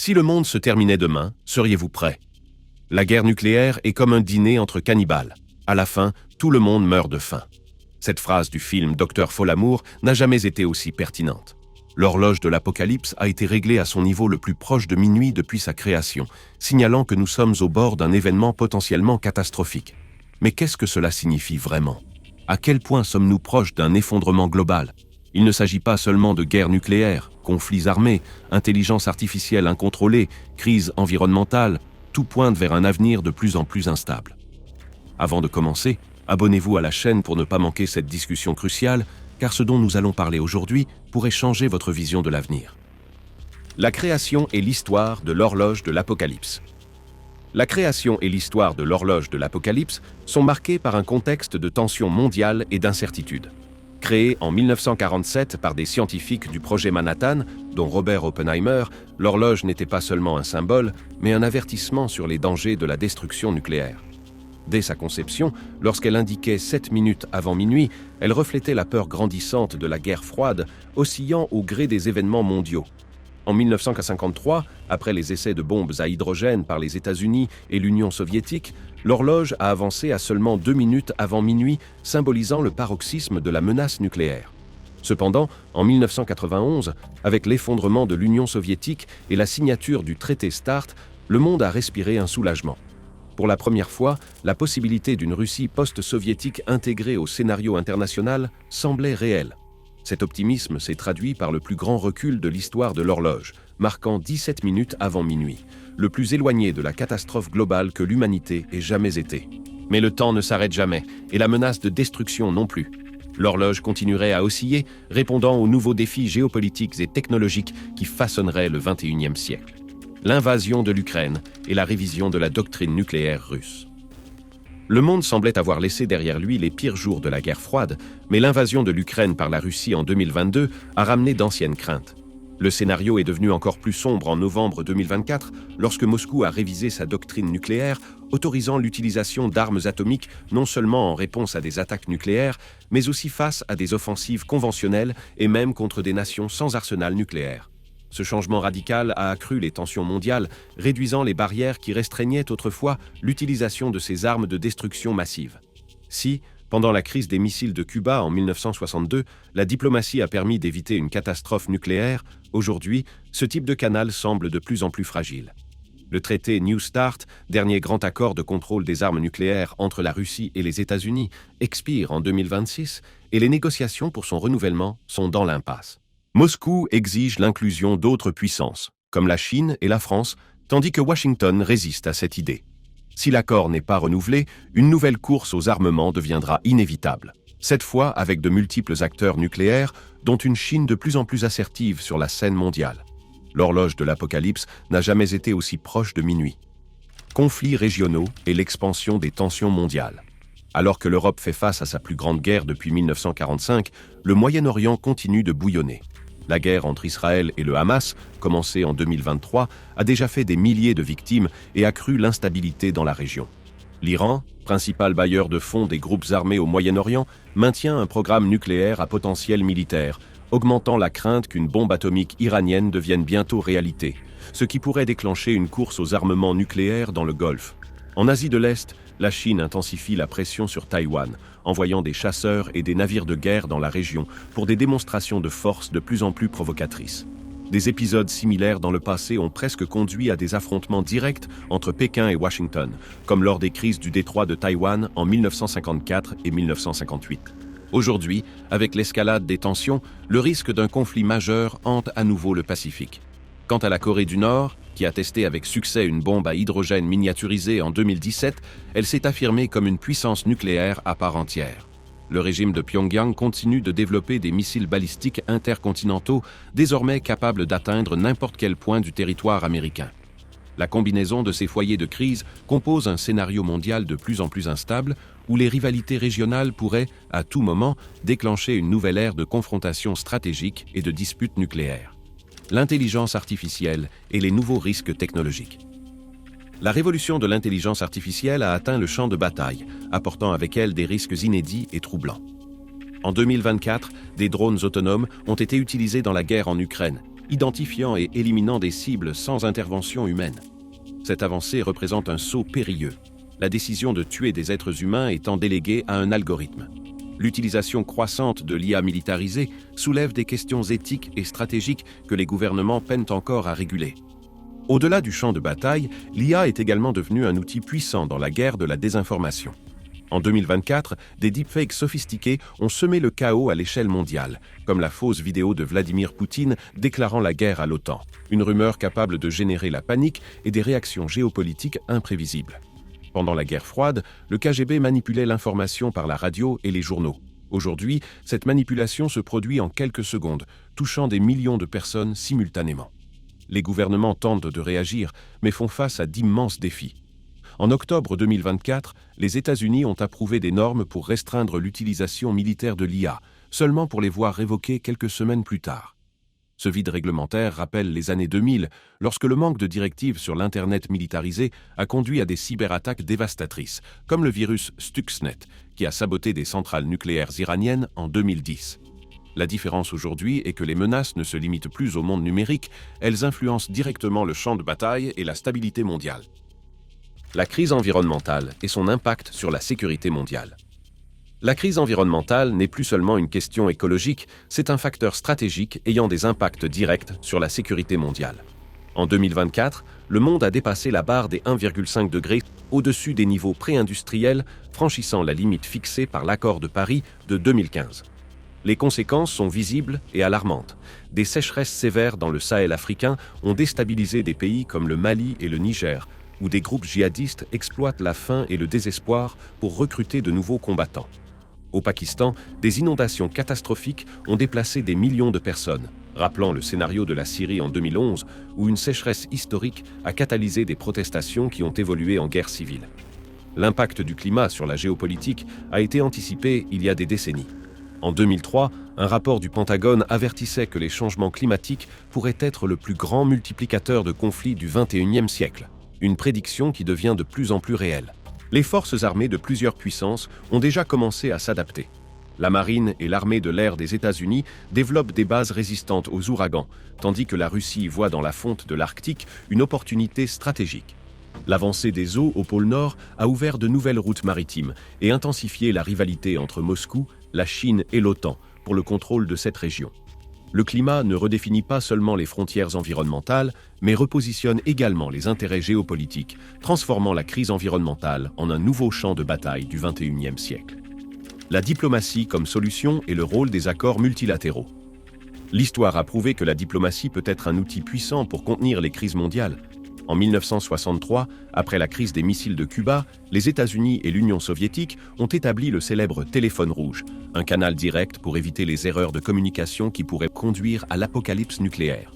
Si le monde se terminait demain, seriez-vous prêts? La guerre nucléaire est comme un dîner entre cannibales. À la fin, tout le monde meurt de faim. Cette phrase du film Dr Folamour n'a jamais été aussi pertinente. L'horloge de l'apocalypse a été réglée à son niveau le plus proche de minuit depuis sa création, signalant que nous sommes au bord d'un événement potentiellement catastrophique. Mais qu'est-ce que cela signifie vraiment? À quel point sommes-nous proches d'un effondrement global? Il ne s'agit pas seulement de guerre nucléaire, conflits armés, intelligence artificielle incontrôlée, crise environnementale, tout pointe vers un avenir de plus en plus instable. Avant de commencer, abonnez-vous à la chaîne pour ne pas manquer cette discussion cruciale, car ce dont nous allons parler aujourd'hui pourrait changer votre vision de l'avenir. La création et l'histoire de l'horloge de l'Apocalypse. La création et l'histoire de l'horloge de l'Apocalypse sont marquées par un contexte de tension mondiale et d'incertitude. Créée en 1947 par des scientifiques du projet Manhattan, dont Robert Oppenheimer, l'horloge n'était pas seulement un symbole, mais un avertissement sur les dangers de la destruction nucléaire. Dès sa conception, lorsqu'elle indiquait 7 minutes avant minuit, elle reflétait la peur grandissante de la guerre froide, oscillant au gré des événements mondiaux. En 1953, après les essais de bombes à hydrogène par les États-Unis et l'Union soviétique, l'horloge a avancé à seulement 2 minutes avant minuit, symbolisant le paroxysme de la menace nucléaire. Cependant, en 1991, avec l'effondrement de l'Union soviétique et la signature du traité START, le monde a respiré un soulagement. Pour la première fois, la possibilité d'une Russie post-soviétique intégrée au scénario international semblait réelle. Cet optimisme s'est traduit par le plus grand recul de l'histoire de l'horloge, marquant 17 minutes avant minuit, le plus éloigné de la catastrophe globale que l'humanité ait jamais été. Mais le temps ne s'arrête jamais, et la menace de destruction non plus. L'horloge continuerait à osciller, répondant aux nouveaux défis géopolitiques et technologiques qui façonneraient le XXIe siècle. L'invasion de l'Ukraine et la révision de la doctrine nucléaire russe. Le monde semblait avoir laissé derrière lui les pires jours de la guerre froide, mais l'invasion de l'Ukraine par la Russie en 2022 a ramené d'anciennes craintes. Le scénario est devenu encore plus sombre en novembre 2024, lorsque Moscou a révisé sa doctrine nucléaire, autorisant l'utilisation d'armes atomiques non seulement en réponse à des attaques nucléaires, mais aussi face à des offensives conventionnelles et même contre des nations sans arsenal nucléaire. Ce changement radical a accru les tensions mondiales, réduisant les barrières qui restreignaient autrefois l'utilisation de ces armes de destruction massive. Si, pendant la crise des missiles de Cuba en 1962, la diplomatie a permis d'éviter une catastrophe nucléaire, aujourd'hui, ce type de canal semble de plus en plus fragile. Le traité New START, dernier grand accord de contrôle des armes nucléaires entre la Russie et les États-Unis, expire en 2026 et les négociations pour son renouvellement sont dans l'impasse. Moscou exige l'inclusion d'autres puissances, comme la Chine et la France, tandis que Washington résiste à cette idée. Si l'accord n'est pas renouvelé, une nouvelle course aux armements deviendra inévitable, cette fois avec de multiples acteurs nucléaires, dont une Chine de plus en plus assertive sur la scène mondiale. L'horloge de l'apocalypse n'a jamais été aussi proche de minuit. Conflits régionaux et l'expansion des tensions mondiales. Alors que l'Europe fait face à sa plus grande guerre depuis 1945, le Moyen-Orient continue de bouillonner. La guerre entre Israël et le Hamas, commencée en 2023, a déjà fait des milliers de victimes et accru l'instabilité dans la région. L'Iran, principal bailleur de fonds des groupes armés au Moyen-Orient, maintient un programme nucléaire à potentiel militaire, augmentant la crainte qu'une bombe atomique iranienne devienne bientôt réalité, ce qui pourrait déclencher une course aux armements nucléaires dans le Golfe. En Asie de l'Est, la Chine intensifie la pression sur Taïwan, envoyant des chasseurs et des navires de guerre dans la région pour des démonstrations de force de plus en plus provocatrices. Des épisodes similaires dans le passé ont presque conduit à des affrontements directs entre Pékin et Washington, comme lors des crises du détroit de Taïwan en 1954 et 1958. Aujourd'hui, avec l'escalade des tensions, le risque d'un conflit majeur hante à nouveau le Pacifique. Quant à la Corée du Nord, qui a testé avec succès une bombe à hydrogène miniaturisée en 2017, elle s'est affirmée comme une puissance nucléaire à part entière. Le régime de Pyongyang continue de développer des missiles balistiques intercontinentaux désormais capables d'atteindre n'importe quel point du territoire américain. La combinaison de ces foyers de crise compose un scénario mondial de plus en plus instable où les rivalités régionales pourraient, à tout moment, déclencher une nouvelle ère de confrontation stratégique et de disputes nucléaires. L'intelligence artificielle et les nouveaux risques technologiques. La révolution de l'intelligence artificielle a atteint le champ de bataille, apportant avec elle des risques inédits et troublants. En 2024, des drones autonomes ont été utilisés dans la guerre en Ukraine, identifiant et éliminant des cibles sans intervention humaine. Cette avancée représente un saut périlleux, la décision de tuer des êtres humains étant déléguée à un algorithme. L'utilisation croissante de l'IA militarisée soulève des questions éthiques et stratégiques que les gouvernements peinent encore à réguler. Au-delà du champ de bataille, l'IA est également devenue un outil puissant dans la guerre de la désinformation. En 2024, des deepfakes sophistiqués ont semé le chaos à l'échelle mondiale, comme la fausse vidéo de Vladimir Poutine déclarant la guerre à l'OTAN, une rumeur capable de générer la panique et des réactions géopolitiques imprévisibles. Pendant la guerre froide, le KGB manipulait l'information par la radio et les journaux. Aujourd'hui, cette manipulation se produit en quelques secondes, touchant des millions de personnes simultanément. Les gouvernements tentent de réagir, mais font face à d'immenses défis. En octobre 2024, les États-Unis ont approuvé des normes pour restreindre l'utilisation militaire de l'IA, seulement pour les voir révoquées quelques semaines plus tard. Ce vide réglementaire rappelle les années 2000, lorsque le manque de directives sur l'Internet militarisé a conduit à des cyberattaques dévastatrices, comme le virus Stuxnet, qui a saboté des centrales nucléaires iraniennes en 2010. La différence aujourd'hui est que les menaces ne se limitent plus au monde numérique, elles influencent directement le champ de bataille et la stabilité mondiale. La crise environnementale et son impact sur la sécurité mondiale. La crise environnementale n'est plus seulement une question écologique, c'est un facteur stratégique ayant des impacts directs sur la sécurité mondiale. En 2024, le monde a dépassé la barre des 1,5 degrés au-dessus des niveaux pré-industriels, franchissant la limite fixée par l'Accord de Paris de 2015. Les conséquences sont visibles et alarmantes. Des sécheresses sévères dans le Sahel africain ont déstabilisé des pays comme le Mali et le Niger, où des groupes djihadistes exploitent la faim et le désespoir pour recruter de nouveaux combattants. Au Pakistan, des inondations catastrophiques ont déplacé des millions de personnes, rappelant le scénario de la Syrie en 2011, où une sécheresse historique a catalysé des protestations qui ont évolué en guerre civile. L'impact du climat sur la géopolitique a été anticipé il y a des décennies. En 2003, un rapport du Pentagone avertissait que les changements climatiques pourraient être le plus grand multiplicateur de conflits du XXIe siècle. Une prédiction qui devient de plus en plus réelle. Les forces armées de plusieurs puissances ont déjà commencé à s'adapter. La marine et l'armée de l'air des États-Unis développent des bases résistantes aux ouragans, tandis que la Russie voit dans la fonte de l'Arctique une opportunité stratégique. L'avancée des eaux au pôle Nord a ouvert de nouvelles routes maritimes et intensifié la rivalité entre Moscou, la Chine et l'OTAN pour le contrôle de cette région. Le climat ne redéfinit pas seulement les frontières environnementales, mais repositionne également les intérêts géopolitiques, transformant la crise environnementale en un nouveau champ de bataille du XXIe siècle. La diplomatie comme solution et le rôle des accords multilatéraux. L'histoire a prouvé que la diplomatie peut être un outil puissant pour contenir les crises mondiales. En 1963, après la crise des missiles de Cuba, les États-Unis et l'Union soviétique ont établi le célèbre téléphone rouge, un canal direct pour éviter les erreurs de communication qui pourraient conduire à l'apocalypse nucléaire.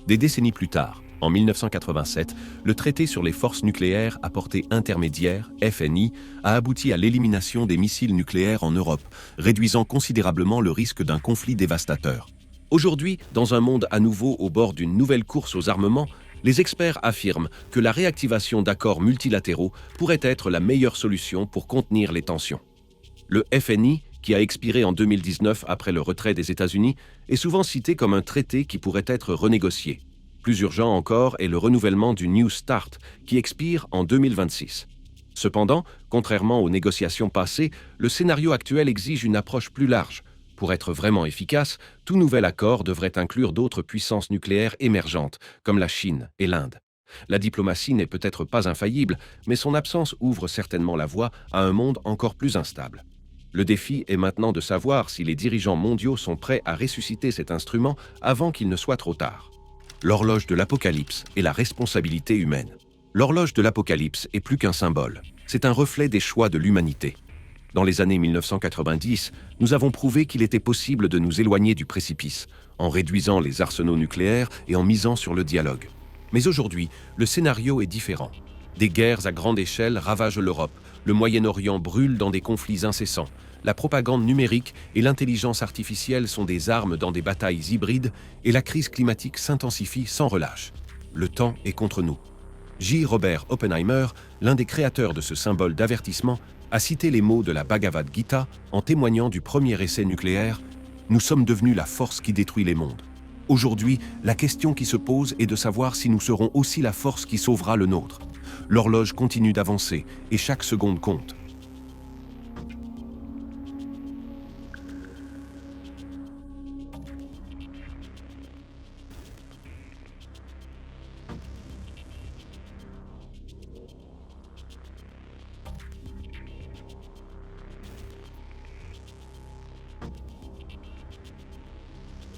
Des décennies plus tard, en 1987, le traité sur les forces nucléaires à portée intermédiaire, FNI, a abouti à l'élimination des missiles nucléaires en Europe, réduisant considérablement le risque d'un conflit dévastateur. Aujourd'hui, dans un monde à nouveau au bord d'une nouvelle course aux armements, les experts affirment que la réactivation d'accords multilatéraux pourrait être la meilleure solution pour contenir les tensions. Le FNI, qui a expiré en 2019 après le retrait des États-Unis, est souvent cité comme un traité qui pourrait être renégocié. Plus urgent encore est le renouvellement du New START, qui expire en 2026. Cependant, contrairement aux négociations passées, le scénario actuel exige une approche plus large. Pour être vraiment efficace, tout nouvel accord devrait inclure d'autres puissances nucléaires émergentes, comme la Chine et l'Inde. La diplomatie n'est peut-être pas infaillible, mais son absence ouvre certainement la voie à un monde encore plus instable. Le défi est maintenant de savoir si les dirigeants mondiaux sont prêts à ressusciter cet instrument avant qu'il ne soit trop tard. L'horloge de l'apocalypse et la responsabilité humaine. L'horloge de l'apocalypse est plus qu'un symbole. C'est un reflet des choix de l'humanité. Dans les années 1990, nous avons prouvé qu'il était possible de nous éloigner du précipice, en réduisant les arsenaux nucléaires et en misant sur le dialogue. Mais aujourd'hui, le scénario est différent. Des guerres à grande échelle ravagent l'Europe, le Moyen-Orient brûle dans des conflits incessants, la propagande numérique et l'intelligence artificielle sont des armes dans des batailles hybrides et la crise climatique s'intensifie sans relâche. Le temps est contre nous. J. Robert Oppenheimer, l'un des créateurs de ce symbole d'avertissement, a cité les mots de la Bhagavad Gita en témoignant du premier essai nucléaire « Nous sommes devenus la force qui détruit les mondes ». Aujourd'hui, la question qui se pose est de savoir si nous serons aussi la force qui sauvera le nôtre. L'horloge continue d'avancer et chaque seconde compte.